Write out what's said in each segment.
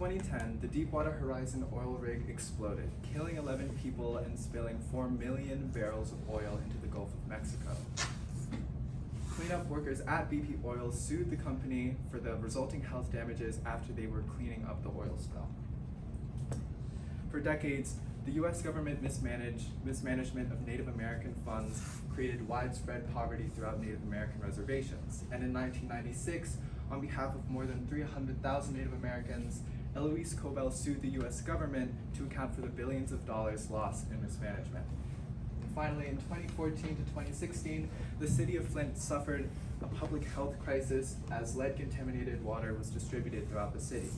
2010, the Deepwater Horizon oil rig exploded, killing 11 people and spilling 4 million barrels of oil into the Gulf of Mexico. Cleanup workers at BP Oil sued the company for the resulting health damages after they were cleaning up the oil spill. For decades, the US government mismanagement of Native American funds created widespread poverty throughout Native American reservations. And in 1996, on behalf of more than 300,000 Native Americans, Eloise Cobell sued the US government to account for the billions of dollars lost in mismanagement. And finally, in 2014 to 2016, the city of Flint suffered a public health crisis as lead-contaminated water was distributed throughout the city.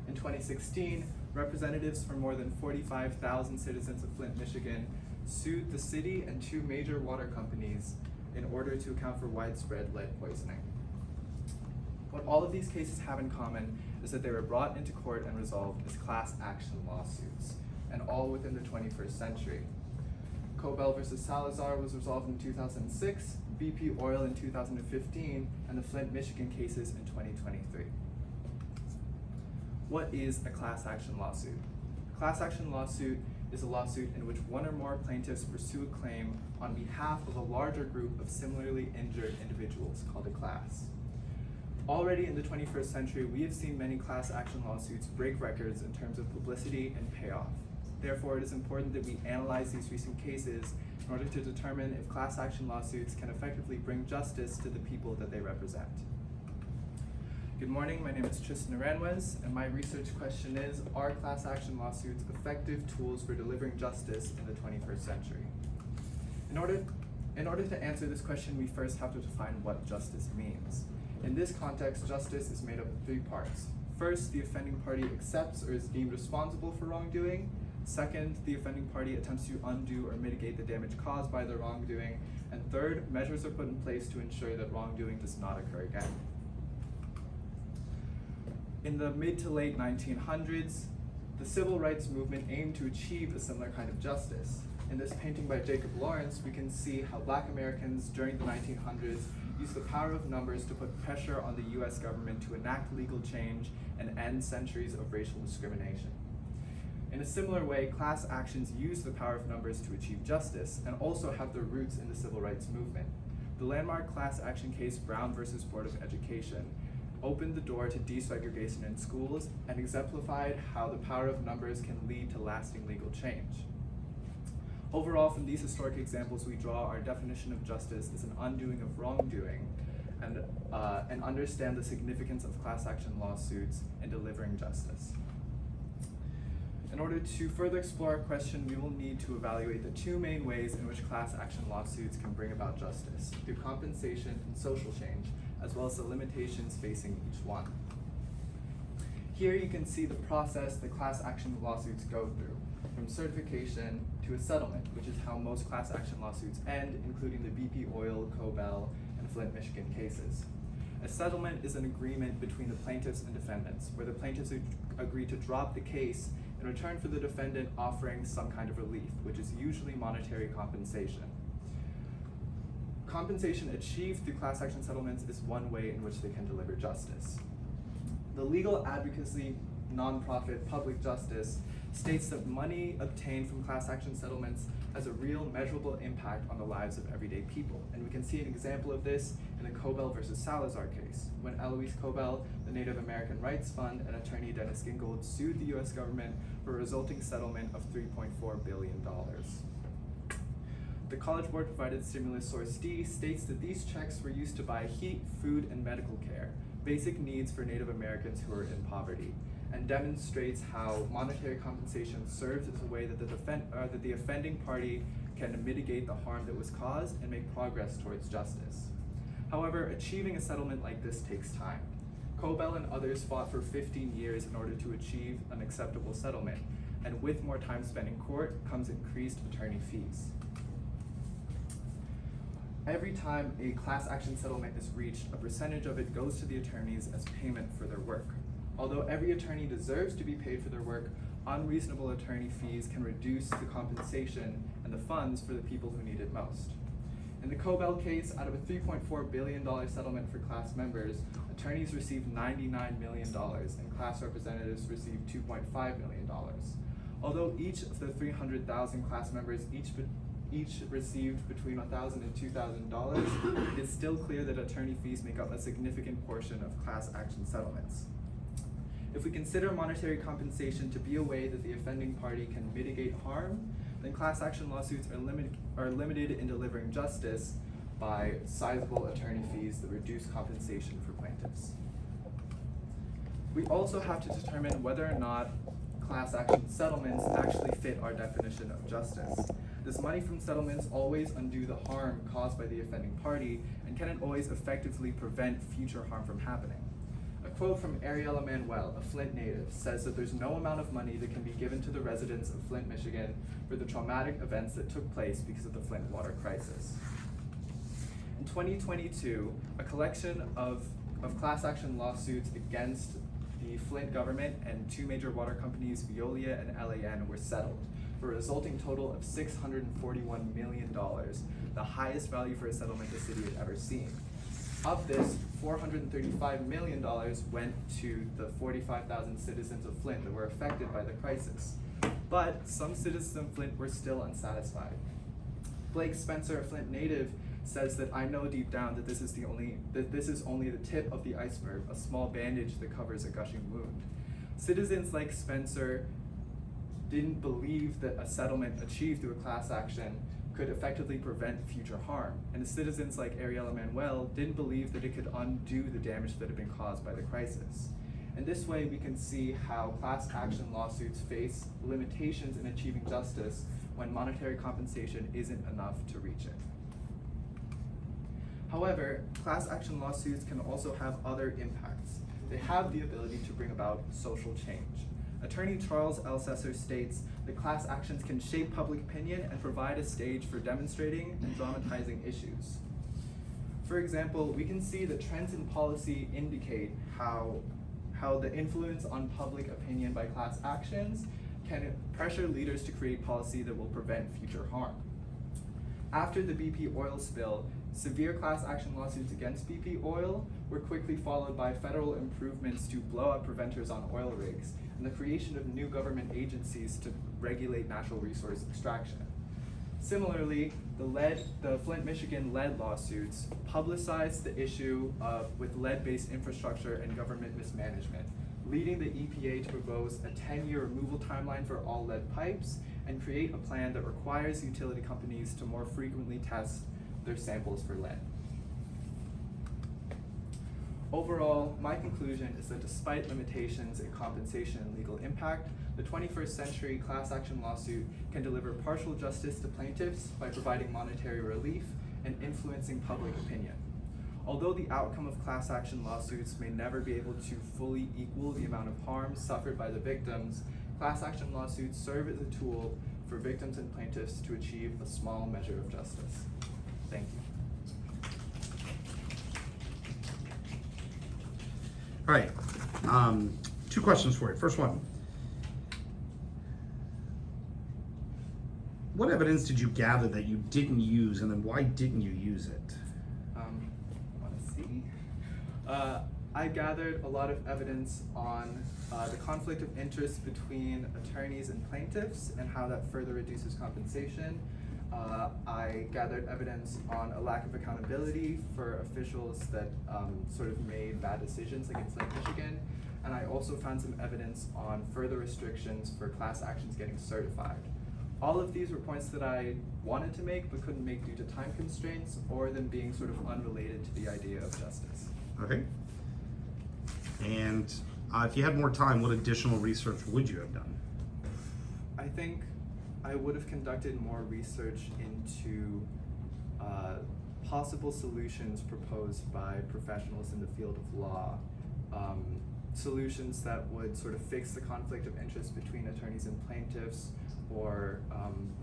In 2016, representatives from more than 45,000 citizens of Flint, Michigan, sued the city and 2 major water companies in order to account for widespread lead poisoning. What all of these cases have in common is that they were brought into court and resolved as class action lawsuits, and all within the 21st century. Cobell versus Salazar was resolved in 2006, BP Oil in 2015, and the Flint, Michigan cases in 2023. What is a class action lawsuit? A class action lawsuit is a lawsuit in which one or more plaintiffs pursue a claim on behalf of a larger group of similarly injured individuals called a class. Already in the 21st century, we have seen many class action lawsuits break records in terms of publicity and payoff. Therefore, it is important that we analyze these recent cases in order to determine if class action lawsuits can effectively bring justice to the people that they represent. Good morning, my name is Tristan Aranjuez, and my research question is, are class action lawsuits effective tools for delivering justice in the 21st century? In order to answer this question, we first have to define what justice means. In this context, justice is made up of 3 parts. First, the offending party accepts or is deemed responsible for wrongdoing. Second, the offending party attempts to undo or mitigate the damage caused by the wrongdoing. And third, measures are put in place to ensure that wrongdoing does not occur again. In the mid to late 1900s, the civil rights movement aimed to achieve a similar kind of justice. In this painting by Jacob Lawrence, we can see how Black Americans during the 1900s used the power of numbers to put pressure on the US government to enact legal change and end centuries of racial discrimination. In a similar way, class actions use the power of numbers to achieve justice and also have their roots in the civil rights movement. The landmark class action case Brown versus Board of Education opened the door to desegregation in schools and exemplified how the power of numbers can lead to lasting legal change. Overall, from these historic examples, we draw our definition of justice as an undoing of wrongdoing and understand the significance of class action lawsuits in delivering justice. In order to further explore our question, we will need to evaluate the 2 main ways in which class action lawsuits can bring about justice, through compensation and social change, as well as the limitations facing each one. Here you can see the process that class action lawsuits go through, from certification to a settlement, which is how most class action lawsuits end, including the BP Oil, Cobell, and Flint, Michigan cases. A settlement is an agreement between the plaintiffs and defendants, where the plaintiffs agree to drop the case in return for the defendant offering some kind of relief, which is usually monetary compensation. Compensation achieved through class action settlements is one way in which they can deliver justice. The legal advocacy nonprofit Public Justice states that money obtained from class action settlements has a real measurable impact on the lives of everyday people. And we can see an example of this in the Cobell versus Salazar case, when Eloise Cobell, the Native American Rights Fund, and attorney Dennis Gingold sued the US government for a resulting settlement of $3.4 billion. The College Board provided stimulus source D states that these checks were used to buy heat, food, and medical care, basic needs for Native Americans who are in poverty, and demonstrates how monetary compensation serves as a way that the offending party can mitigate the harm that was caused and make progress towards justice. However, achieving a settlement like this takes time. Cobell and others fought for 15 years in order to achieve an acceptable settlement, and with more time spent in court comes increased attorney fees. Every time a class action settlement is reached, a percentage of it goes to the attorneys as payment for their work. Although every attorney deserves to be paid for their work, unreasonable attorney fees can reduce the compensation and the funds for the people who need it most. In the Cobell case, out of a $3.4 billion settlement for class members, attorneys received $99 million and class representatives received $2.5 million. Although each of the 300,000 class members each received between $1,000 and $2,000, it's still clear that attorney fees make up a significant portion of class action settlements. If we consider monetary compensation to be a way that the offending party can mitigate harm, then class action lawsuits are limited in delivering justice by sizable attorney fees that reduce compensation for plaintiffs. We also have to determine whether or not class action settlements actually fit our definition of justice. Does money from settlements always undo the harm caused by the offending party, and can it always effectively prevent future harm from happening? A quote from Ariella Manuel, a Flint native, says that there's no amount of money that can be given to the residents of Flint, Michigan for the traumatic events that took place because of the Flint water crisis. In 2022, a collection of class action lawsuits against the Flint government and two major water companies, Veolia and LAN, were settled for a resulting total of $641 million, the highest value for a settlement the city had ever seen. Of this, $435 million went to the 45,000 citizens of Flint that were affected by the crisis. But some citizens of Flint were still unsatisfied. Blake Spencer, a Flint native, says that I know deep down that this is only the tip of the iceberg, a small bandage that covers a gushing wound. Citizens like Spencer didn't believe that a settlement achieved through a class action could effectively prevent future harm. And the citizens like Ariella Manuel didn't believe that it could undo the damage that had been caused by the crisis. In this way, we can see how class action lawsuits face limitations in achieving justice when monetary compensation isn't enough to reach it. However, class action lawsuits can also have other impacts. They have the ability to bring about social change. Attorney Charles Elsesser states that class actions can shape public opinion and provide a stage for demonstrating and dramatizing issues. For example, we can see that trends in policy indicate how the influence on public opinion by class actions can pressure leaders to create policy that will prevent future harm. After the BP oil spill, severe class action lawsuits against BP oil were quickly followed by federal improvements to blowout preventers on oil rigs and the creation of new government agencies to regulate natural resource extraction. Similarly, the Flint, Michigan lead lawsuits publicized the issue with lead-based infrastructure and government mismanagement, leading the EPA to propose a 10-year removal timeline for all lead pipes and create a plan that requires utility companies to more frequently test their samples for lead. Overall, my conclusion is that despite limitations in compensation and legal impact, the 21st century class action lawsuit can deliver partial justice to plaintiffs by providing monetary relief and influencing public opinion. Although the outcome of class action lawsuits may never be able to fully equal the amount of harm suffered by the victims, class action lawsuits serve as a tool for victims and plaintiffs to achieve a small measure of justice. Thank you. All right, two questions for you. First one, what evidence did you gather that you didn't use, and then why didn't you use it? Want to see? I gathered a lot of evidence on the conflict of interest between attorneys and plaintiffs and how that further reduces compensation. I gathered evidence on a lack of accountability for officials that sort of made bad decisions, like in Flint, Michigan. And I also found some evidence on further restrictions for class actions getting certified. All of these were points that I wanted to make but couldn't make due to time constraints or them being sort of unrelated to the idea of justice. Okay. And if you had more time, what additional research would you have done? I think I would have conducted more research into possible solutions proposed by professionals in the field of law, solutions that would sort of fix the conflict of interest between attorneys and plaintiffs, or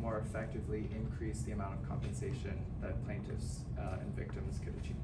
more effectively increase the amount of compensation that plaintiffs and victims could achieve.